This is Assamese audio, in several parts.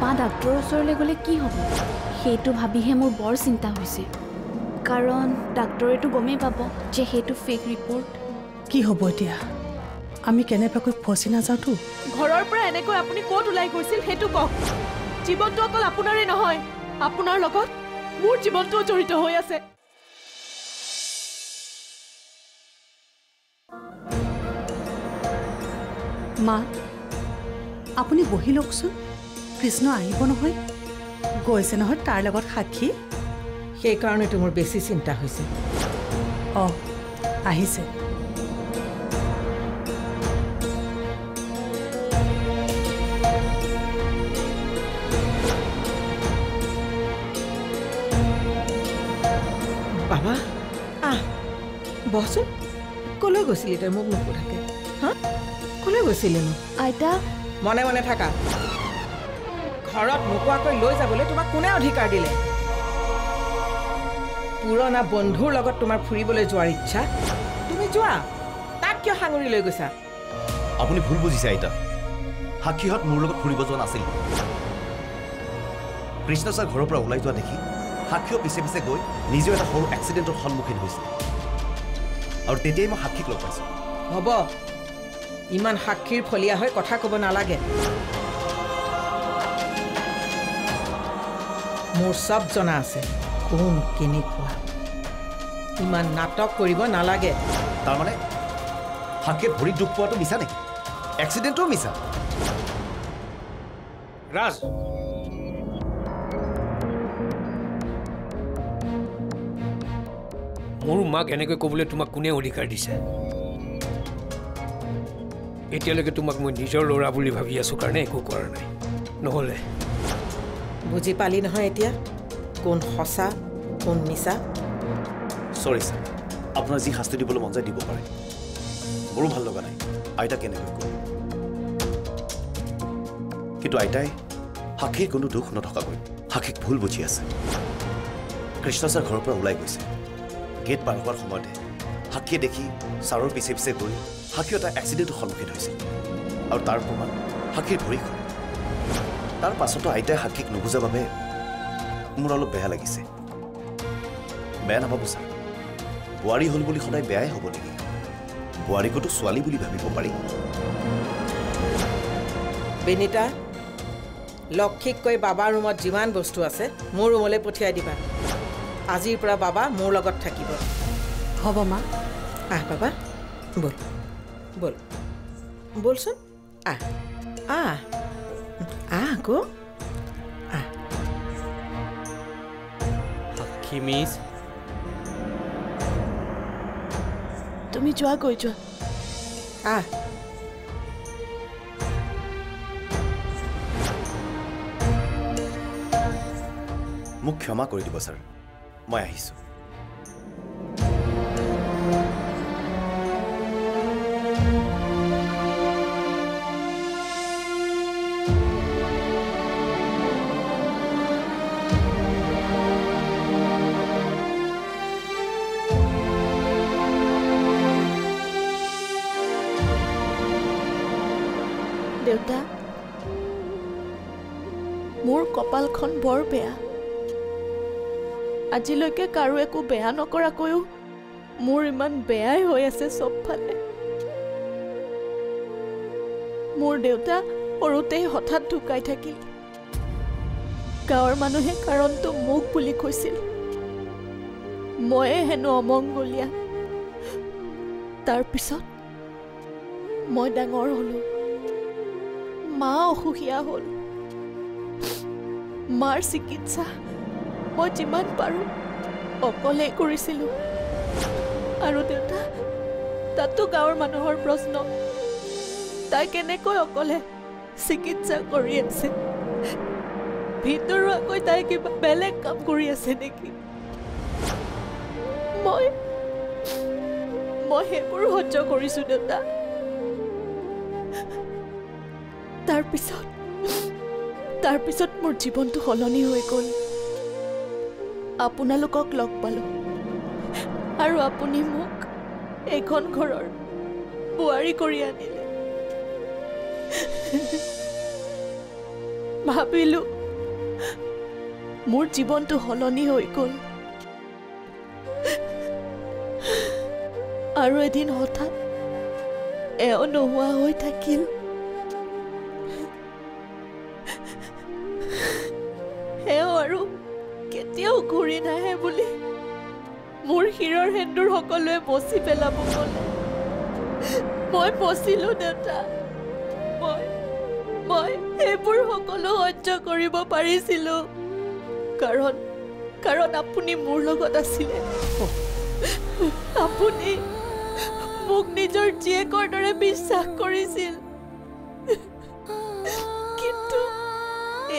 বা ডাক্তৰৰ ওচৰলৈ গ'লে কি হ'ব সেইটো ভাবিহে মোৰ বৰ চিন্তা হৈছে কাৰণ ডাক্তৰেতো গমেই পাব যে সেইটো ফেক ৰিপৰ্ট কি হ'ব এতিয়া আমি কেনেবাকৈ ফচি নাযাওঁতো ঘৰৰ পৰা এনেকৈ আপুনি ক'ত ওলাই গৈছিল সেইটো কওক জীৱনটো অকল আপোনাৰে নহয় আপোনাৰ লগত মোৰ জীৱনটোও জড়িত হৈ আছে মা আপুনি বহি লওকচোন কৃষ্ণ আহিব নহয় গৈছে নহয় তাৰ লগত সাক্ষী সেইকাৰণেতো মোৰ বেছি চিন্তা হৈছে আহিছে বাবা বহচোন কলৈ গৈছিলি তই মোক নোসোধাকে হা কলৈ গৈছিলিনো আইতা মনে মনে থাকা ঘৰত নোকোৱাকৈ লৈ যাবলৈ তোমাক কোনে অধিকাৰ দিলে পুৰণা বন্ধুৰ লগত তোমাৰ ফুৰিবলৈ যোৱাৰ ইচ্ছা তুমি যোৱা তাক কিয় সাঙুৰি লৈ গৈছা আপুনি ভুল বুজিছে আইতা সাক্ষীহঁত মোৰ লগত ফুৰিব যোৱা নাছিল কৃষ্ণ ছাৰ ঘৰৰ পৰা ওলাই যোৱা দেখি সাক্ষীও পিছে পিছে গৈ নিজেও এটা সৰু এক্সিডেণ্টৰ সন্মুখীন হৈছিল আৰু তেতিয়াই মই সাক্ষীক লগ পাইছোঁ হ'ব ইমান সাক্ষীৰ ফলীয়া হৈ কথা ক'ব নালাগে মোৰ সব জনা আছে কোন কেনেকুৱা ইমান নাটক কৰিব নালাগে তাৰমানে সাক্ষীয়ে ভৰিত দুখ পোৱাটো মিছা নেকি এক্সিডেণ্টটো মিছা ৰাজ মোৰ মাক এনেকৈ ক'বলৈ তোমাক কোনে অধিকাৰ দিছে এতিয়ালৈকে তোমাক মই নিজৰ ল'ৰা বুলি ভাবি আছো কাৰণে একো কৰা নাই নহ'লে বুজি পালি নহয় এতিয়া কোন সঁচা কোন মিছা চৰি ছাৰ আপোনাৰ যি শাস্তি দিবলৈ মন যায় দিব পাৰে মোৰো ভাল লগা নাই আইতা কেনেকৈ ক'ল কিন্তু আইতাই সাক্ষীৰ কোনো দুখ নথকাকৈ সাক্ষীক ভুল বুজি আছে কৃষ্ণ ছাৰ ঘৰৰ পৰা ওলাই গৈছে গেট পাৰ হোৱাৰ সময়তে সাক্ষীয়ে দেখি ছাৰৰ পিছে পিছে গৈ সাক্ষী এটা এক্সিডেণ্টৰ সন্মুখীন হৈছিল আৰু তাৰ প্ৰমাণ সাক্ষীৰ ভৰিখন তাৰ পাছতো আইতাই সাক্ষীক নুবুজা বাবে মোৰ অলপ বেয়া লাগিছে বেয়া নাপাব ছাৰ বোৱাৰী হ'ল বুলি সদায় বেয়াই হ'ব নেকি বোৱাৰীকতো ছোৱালী বুলি ভাবিব পাৰি বেনিতা লক্ষীক কৈ বাবাৰ ৰুমত যিমান বস্তু আছে মোৰ ৰুমলৈ পঠিয়াই দিবা আজিৰ পৰা বাবা মোৰ লগত থাকিব হ'ব মা বাবা বল বল বলচোন আকৌ সাক্ষী মিছ তুমি যোৱা গৈ যোৱা মোক ক্ষমা কৰি দিব ছাৰ মই আহিছোঁ দেউতা মোৰ কপালখন বৰ বেয়া আজিলৈকে কাৰো একো বেয়া নকৰাকৈও মোৰ ইমান বেয়াই হৈ আছে চবফালে মোৰ দেউতা সৰুতেই হঠাৎ ঢুকাই থাকিল গাঁৱৰ মানুহে কাৰণটো মোক বুলি কৈছিল ময়ে হেনো অমংগলীয়া তাৰপিছত মই ডাঙৰ হলো মা অসুখীয়া হ'ল মাৰ চিকিৎসা মই যিমান পাৰোঁ অকলে কৰিছিলোঁ আৰু দেউতা তাতো গাঁৱৰ মানুহৰ প্ৰশ্ন তাই কেনেকৈ অকলে চিকিৎসা কৰি আছে ভিতৰুৱাকৈ তাই কিবা বেলেগ কাম কৰি আছে নেকি মই সেইবোৰ সহ্য কৰিছোঁ দেউতা তাৰপিছত মোৰ জীৱনটো সলনি হৈ গ'ল আপোনালোকক লগ পালোঁ আৰু আপুনি মোক এইখন ঘৰৰ বোৱাৰী কৰি আনিলে ভাবিলো মোৰ জীৱনটো সলনি হৈ গ'ল আৰু এদিন হঠাৎ এও নোহোৱা হৈ থাকিল এও আৰু কেতিয়াও ঘূৰি নাহে বুলি মোৰ শিৰৰ সেন্দুৰ সকলোৱে মচি পেলাব ক'লে মই মচিলো দেউতা মই এইবোৰ সকলো সহ্য কৰিব পাৰিছিলো কাৰণ আপুনি মোৰ লগত আছিলে আপুনি মোক নিজৰ জীয়েকৰ দৰে বিশ্বাস কৰিছিল কিন্তু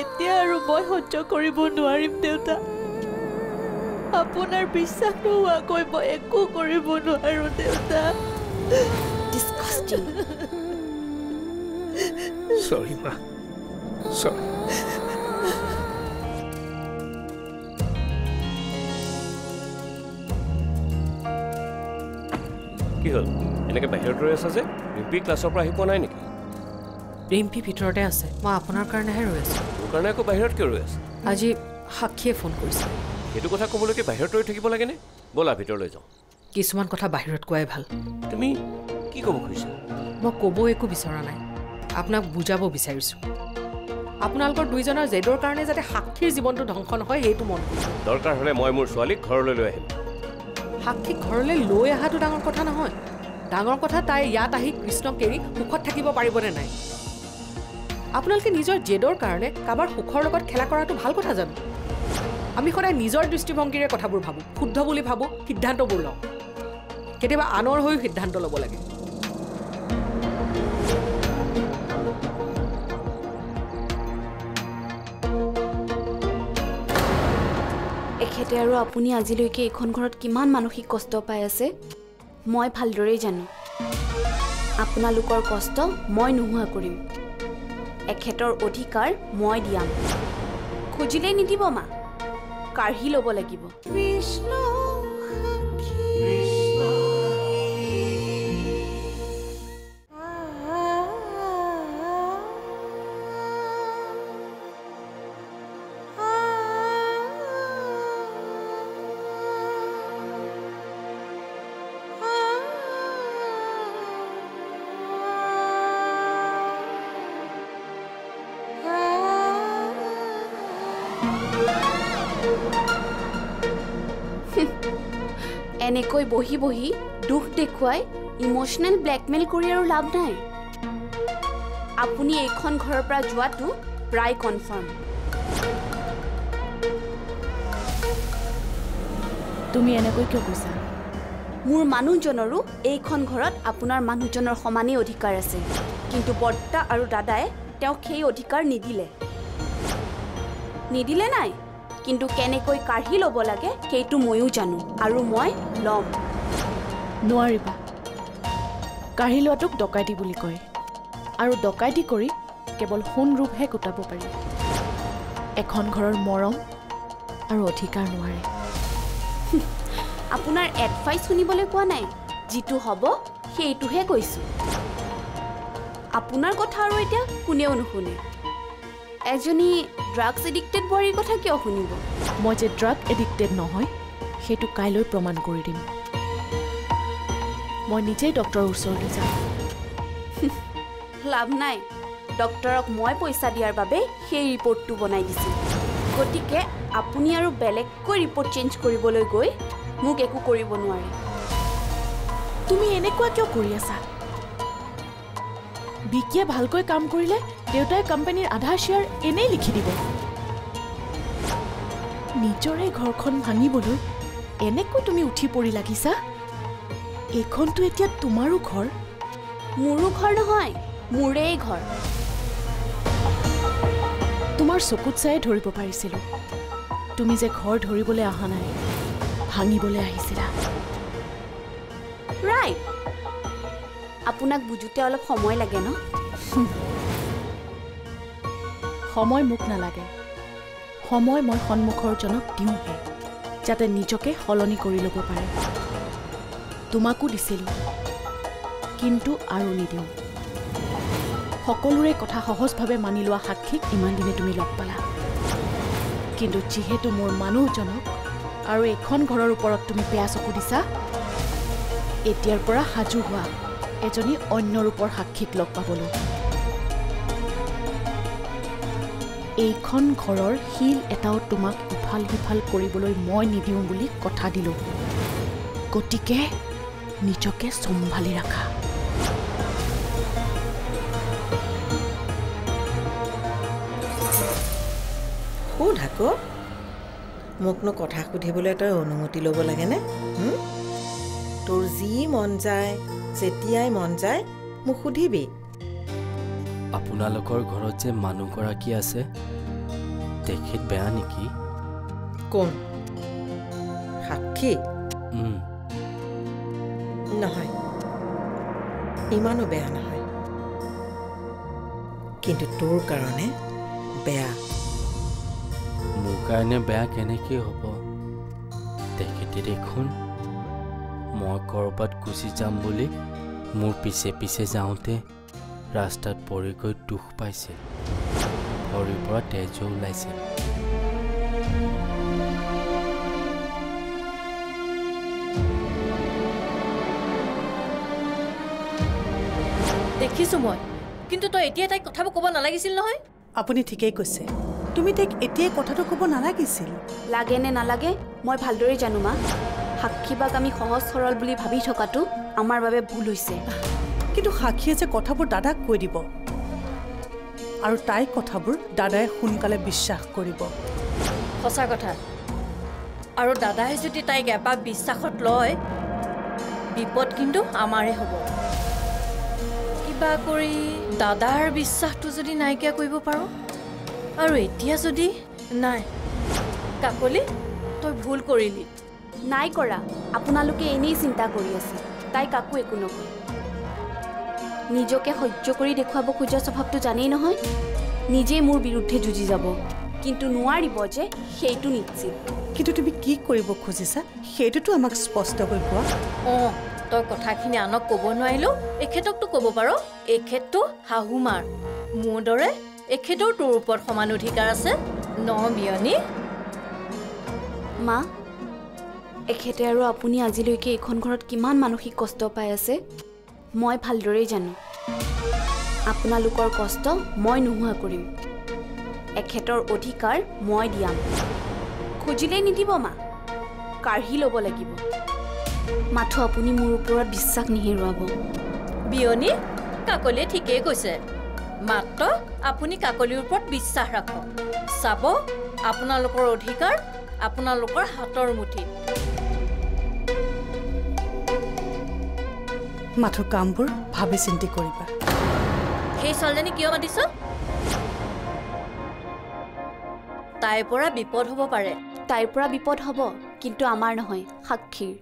এতিয়া আৰু মই সহ্য কৰিব নোৱাৰিম দেউতা আপোনাৰ বিশ্বাস নোহোৱাকৈ মই একো কৰিব নোৱাৰো দেউতা Disgusting. Sorry, Ma. Sorry. কি হ'ল এনেকৈ বাহিৰত ৰৈ আছা যে ৰিম্পি ক্লাছৰ পৰা আহি পোৱা নাই নেকি ৰিম্পি ভিতৰতে আছে মই আপোনাৰ কাৰণেহে ৰৈ আছোঁ মোৰ কাৰণে আকৌ বাহিৰত কিয় ৰৈ আছে আজি সাক্ষীয়ে ফোন কৰিছে সেইটো কথা ক'বলৈকে বাহিৰত ৰৈ থাকিব লাগেনে ব'লা ভিতৰলৈ যাওঁ কিছুমান কথা বাহিৰত কোৱাই ভাল তুমি কি ক'ব খুজিছা মই ক'ব একো বিচৰা নাই আপোনাক বুজাব বিচাৰিছোঁ আপোনালোকৰ দুইজনৰ জেদৰ কাৰণে যাতে সাক্ষীৰ জীৱনটো ধ্বংস নহয় সেইটো মন কৰিছোঁ দৰকাৰ হ'লে মই মোৰ ছোৱালীক ঘৰলৈ লৈ আহিম সাক্ষীক ঘৰলৈ লৈ অহাটো ডাঙৰ কথা নহয় ডাঙৰ কথা তাই ইয়াত আহি কৃষ্ণক এৰি সুখত থাকিব পাৰিবনে নাই আপোনালোকে নিজৰ জেদৰ কাৰণে কাৰোবাৰ সুখৰ লগত খেলা কৰাটো ভাল কথা জানো আমি সদায় নিজৰ দৃষ্টিভংগীৰে কথাবোৰ ভাবোঁ শুদ্ধ বুলি ভাবোঁ সিদ্ধান্তবোৰ লওঁ কেতিয়াবা আনৰ হৈও সিদ্ধান্ত ল'ব লাগে এখেতে আৰু আপুনি আজিলৈকে এইখন ঘৰত কিমান মানসিক কষ্ট পাই আছে মই ভালদৰেই জানো আপোনালোকৰ কষ্ট মই নোহোৱা কৰিম এখেতৰ অধিকাৰ মই দিয়াম খুজিলেই নিদিব মা কাঢ়ি ল'ব লাগিব কৃষ্ণ এনেকৈ বহি বহি দুখ দেখুৱাই ইমোশনেল ব্লেকমেইল কৰি আৰু লাভ নাই আপুনি এইখন ঘৰৰ পৰা যোৱাটো প্ৰায় কনফাৰ্ম তুমি এনেকৈ কিয় কৈছা মোৰ মানুহজনৰো এইখন ঘৰত আপোনাৰ মানুহজনৰ সমানেই অধিকাৰ আছে কিন্তু বৰ্তা আৰু দাদাই তেওঁক সেই অধিকাৰ নিদিলে নাই কিন্তু কেনেকৈ কাঢ়ি ল'ব লাগে সেইটো ময়ো জানো আৰু মই ল'ম নোৱাৰিবা কাঢ়ি লোৱাটোক ডকাইতি বুলি কয় আৰু ডকাইতি কৰি কেৱল সোণ ৰূপহে গোটাব পাৰি এখন ঘৰৰ মৰম আৰু অধিকাৰ নোৱাৰে আপোনাৰ এডভাইচ শুনিবলৈ কোৱা নাই যিটো হ'ব সেইটোহে কৈছোঁ আপোনাৰ কথা আৰু এতিয়া কোনেও নুশুনে এজনী ড্ৰাগছ এডিক্টেড বোৱাৰীৰ কথা কিয় শুনিব মই যে ড্ৰাগ এডিক্টেড নহয় সেইটো কাইলৈ প্ৰমাণ কৰি দিম মই নিজেই ডক্টৰৰ ওচৰলৈ যাম লাভ নাই ডক্টৰক মই পইচা দিয়াৰ বাবে সেই ৰিপৰ্টটো বনাই দিছিল গতিকে আপুনি আৰু বেলেগকৈ ৰিপৰ্ট চেঞ্জ কৰিবলৈ গৈ মোক একো কৰিব নোৱাৰে তুমি এনেকুৱা কিয় কৰি আছা বিকিয়ে ভালকৈ কাম কৰিলে দেউতাই কোম্পানীৰ আধা শ্বেয়াৰ এনেই লিখি দিব নিজৰে ঘৰখন ভাঙিবলৈ এনেকৈ তুমি উঠি পৰি লাগিছা এইখনটো এতিয়া তোমাৰো ঘৰ মোৰো ঘৰ নহয় মোৰেই ঘৰ তোমাৰ চকুত চাই ধৰিব পাৰিছিলোঁ তুমি যে ঘৰ ধৰিবলৈ অহা নাই ভাঙিবলৈ আহিছিলা ৰাইট আপোনাক বুজোতে অলপ সময় লাগে ন সময় মোক নালাগে সময় মই সন্মুখৰ জনক দিওঁহে যাতে নিজকে সলনি কৰি ল'ব পাৰে তোমাকো দিছিলোঁ কিন্তু আৰু নিদিওঁ সকলোৰে কথা সহজভাৱে মানি লোৱা সাক্ষীক ইমান দিনে তুমি লগ পালা কিন্তু যিহেতু মোৰ মানুহজনক আৰু এখন ঘৰৰ ওপৰত তুমি বেয়া চকু দিছা এতিয়াৰ পৰা সাজু হোৱা এজনী অন্য ৰূপৰ সাক্ষীক লগ পাবলৈ এইখন ঘৰৰ শিল এটাও তোমাক ইফাল সিফাল কৰিবলৈ মই নিদিওঁ বুলি কথা দিলোঁ গতিকে নিজকে চম্ভালি ৰাখা সোধ আকৌ মোকনো কথা সুধিবলৈ তই অনুমতি ল'ব লাগেনে তোৰ যি মন যায় যেতিয়াই মন যায় মোক সুধিবি আপোনালোকৰ ঘৰত যে মানুহগৰাকী আছে তেখেত বেয়া নেকি কোন সাক্ষী নহয় ইমানো বেয়া নহয় কিন্তু তোৰ কাৰণে বেয়া মোৰ কাৰণে বেয়া কেনেকৈ হ'ব তেখেতে দেখোন মই ক'ৰবাত গুচি যাম বুলি মোৰ পিছে পিছে যাওঁতে ৰাস্তাত পৰি গৈ দুখ পাইছে ভৰিৰ পৰা তেজো ওলাইছে দেখিছোঁ মই কিন্তু তই এতিয়া তাইক কথাবোৰ ক'ব নালাগিছিল নহয় আপুনি ঠিকেই কৈছে তুমি তাইক এতিয়াই কথাটো ক'ব নালাগিছিল লাগে নে নালাগে মই ভালদৰে জানো মা সাক্ষীবাক আমি সহজ সৰল বুলি ভাবি থকাটো আমাৰ বাবে ভুল হৈছে কিন্তু সাক্ষীয়ে যে কথাবোৰ দাদাক কৈ দিব আৰু তাইৰ কথাবোৰ দাদাই সোনকালে বিশ্বাস কৰিব সঁচা কথা আৰু দাদাই যদি তাইক এপাক বিশ্বাসত লয় বিপদ কিন্তু আমাৰে হ'ব কিবা কৰি দাদাৰ বিশ্বাসটো যদি নাইকিয়া কৰিব পাৰোঁ আৰু এতিয়া যদি নাই কাকলি তই ভুল কৰিলি নাই কৰা আপোনালোকে এনেই চিন্তা কৰি আছে তাই কাকো একো নকয় নিজকে সহ্য কৰি দেখুৱাব খোজা স্বভাৱটো জানেই নহয় নিজে মোৰ বিৰুদ্ধে যুঁজি যাব কিন্তু নোৱাৰিব যে সেইটো নিশ্চিত কিন্তু তুমি কি কৰিব খুজিছা সেইটোতো আমাক স্পষ্টকৈ কোৱা অঁ তই কথাখিনি আনক ক'ব নোৱাৰিলেও এখেতকতো ক'ব পাৰ এখেতটো শাহুমাৰ মোৰ দৰে এখেতৰ তোৰ ওপৰত সমান অধিকাৰ আছে ন বিয়নী মা এখেতে আৰু আপুনি আজিলৈকে এইখন ঘৰত কিমান মানসিক কষ্ট পাই আছে মই ভালদৰেই জানো আপোনালোকৰ কষ্ট মই নোহোৱা কৰিম এখেতৰ অধিকাৰ মই দিয়াম খুজিলেই নিদিব মা কাঢ়ি ল'ব লাগিব মাথো আপুনি মোৰ ওপৰত বিশ্বাস নেহেৰুৱাব বিয়নী কাকলিয়ে ঠিকেই কৈছে মাত্ৰ আপুনি কাকলিৰ ওপৰত বিশ্বাস ৰাখক চাব আপোনালোকৰ অধিকাৰ আপোনালোকৰ হাতৰ মুঠিত মাথো কামবোৰ ভাবি চিন্তি কৰিবা সেই ছোৱালীজনী কিয় মাতিছ তাইৰ পৰা বিপদ হ'ব পাৰে তাইৰ পৰা বিপদ হ'ব কিন্তু আমাৰ নহয় সাক্ষীৰ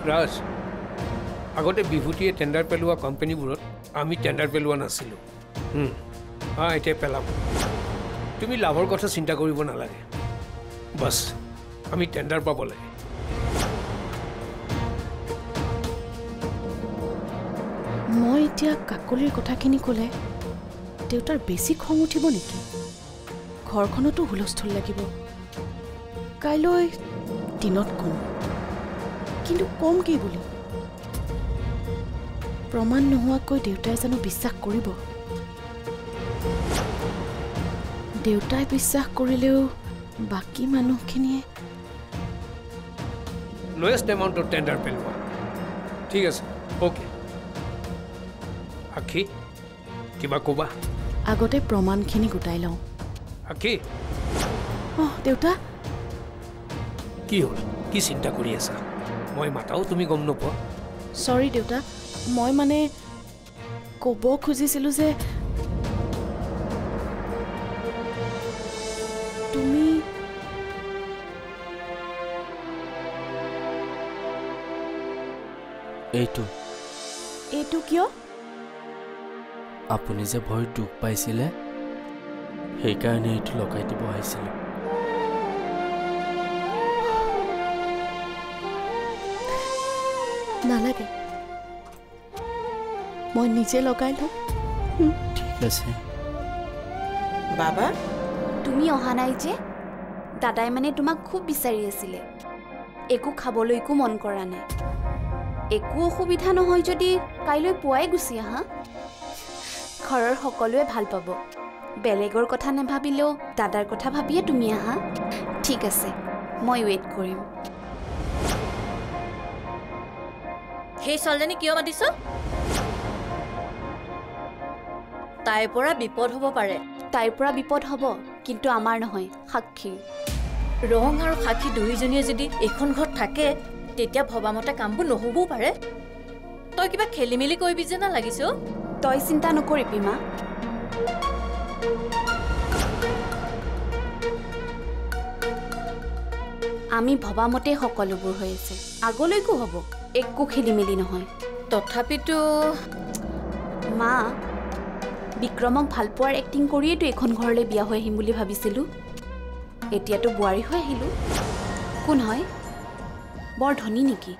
ৰাজ আগতে বিভূতিয়ে টেণ্ডাৰ পেলোৱা কোম্পানীবোৰত আমি টেণ্ডাৰ পেলোৱা নাছিলোঁ এতিয়া পেলাম তুমি লাভৰ কথা চিন্তা কৰিব নালাগে বাছ আমি টেণ্ডাৰ পাব লাগে মই এতিয়া কাকলিৰ কথাখিনি ক'লে দেউতাৰ বেছি খং উঠিব নেকি ঘৰখনতো হুলস্থুল লাগিব কাইলৈ দিনত কম কিন্তু কম কি বুলি প্ৰমাণ নোহোৱাকৈ দেউতাই জানো বিশ্বাস কৰিব দেউতাই বিশ্বাস কৰিলেও বাকী মানুহখিনিয়ে লোয়েষ্ট এমাউণ্টৰ টেণ্ডাৰ পেলোৱা ঠিক আছে অ'কে আখি কিবা ক'বা আগতে প্ৰমাণখিনি গোটাই লওঁ আখি দেউতা কি হ'ল কি চিন্তা কৰি আছা মই মাতাও তুমি গম নোপোৱা চৰি দেউতা মই মানে ক'ব খুজিছিলোঁ যে তুমি এইটো কিয় আপুনি যে ভয় দুখ পাইছিলে সেইকাৰণে এইটো লগাই দিব আহিছিলোঁ নালাগে মই নিজে লগাই লওঁ ঠিক আছে বাবা তুমি অহা নাই যে দাদাই মানে তোমাক খুব বিচাৰি আছিলে একো খাবলৈকো মন কৰা নাই একো অসুবিধা নহয় যদি কাইলৈ পুৱাই গুচি আহা ঘৰৰ সকলোৱে ভাল পাব বেলেগৰ কথা নাভাবিলেও দাদাৰ কথা ভাবিয়ে তুমি আহা ঠিক আছে মই ৱেইট কৰিম সেই ছোৱালীজনী কিয় মাতিছ তাইৰ পৰা বিপদ হ'ব পাৰে তাইৰ পৰা বিপদ হ'ব কিন্তু আমাৰ নহয় সাক্ষীৰ ৰং আৰু সাক্ষী দুয়োজনীয়ে যদি এইখন ঘৰত থাকে তেতিয়া ভবামতে কামবোৰ নহ'বও পাৰে তই কিবা খেলি মেলি কৰিবি যে না লাগিছ তই চিন্তা নকৰিবি মা আমি ভবামতে সকলোবোৰ হৈ আছে আগলৈকো হ'ব একো খেলি মেলি নহয় তথাপিতো মা বিক্ৰমক ভাল পোৱাৰ এক্টিং কৰিয়েতো এখন ঘৰলৈ বিয়া হৈ আহিম বুলি ভাবিছিলোঁ এতিয়াতো বোৱাৰী হৈ আহিলোঁ কোন হয় বৰ ধনী নেকি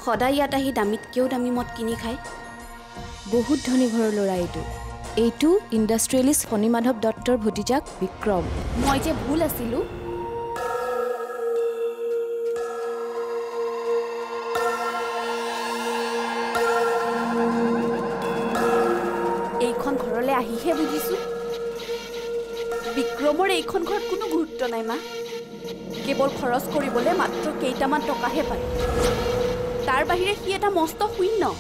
সদায় ইয়াত আহি দামীতকৈও দামী মদ কিনি খায় বহুত ধনী ঘৰৰ ল'ৰা এইটো ইণ্ডাষ্ট্ৰিয়েলিষ্ট ফণীমাধৱ দত্তৰ ভতিজাক বিক্ৰম মই যে ভুল আছিলোঁ এইখন ঘৰলৈ আহিহে বুজিছোঁ বিক্ৰমৰ এইখন ঘৰত কোনো গুৰুত্ব নাই মা কেৱল খৰচ কৰিবলৈ মাত্ৰ কেইটামান টকাহে পায় তাৰ বাহিৰে সি এটা মস্ত শূন্য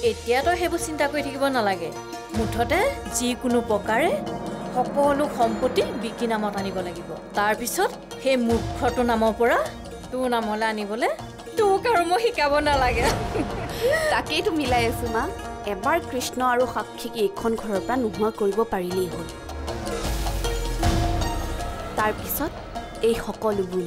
এতিয়া তই সেইবোৰ চিন্তা কৰি থাকিব নালাগে মুঠতে যিকোনো প্ৰকাৰে সকলো সম্পত্তি বিকি নামত আনিব লাগিব তাৰপিছত সেই মূৰ্খটোৰ নামৰ পৰা তোৰ নামলৈ আনিবলৈ তোক আৰু মই শিকাব নালাগে তাকেইতো মিলাই আছোঁ মা এবাৰ কৃষ্ণ আৰু সাক্ষীক এইখন ঘৰৰ পৰা নোহোৱা কৰিব পাৰিলেই হ'ল তাৰপিছত এই সকলোবোৰ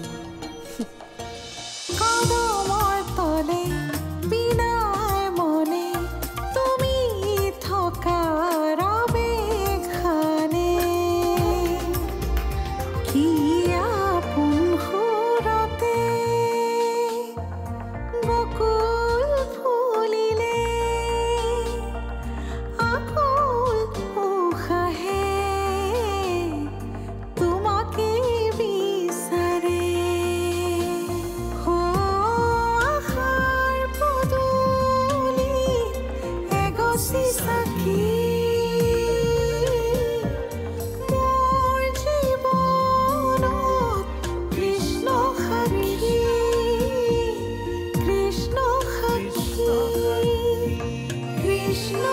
Krishna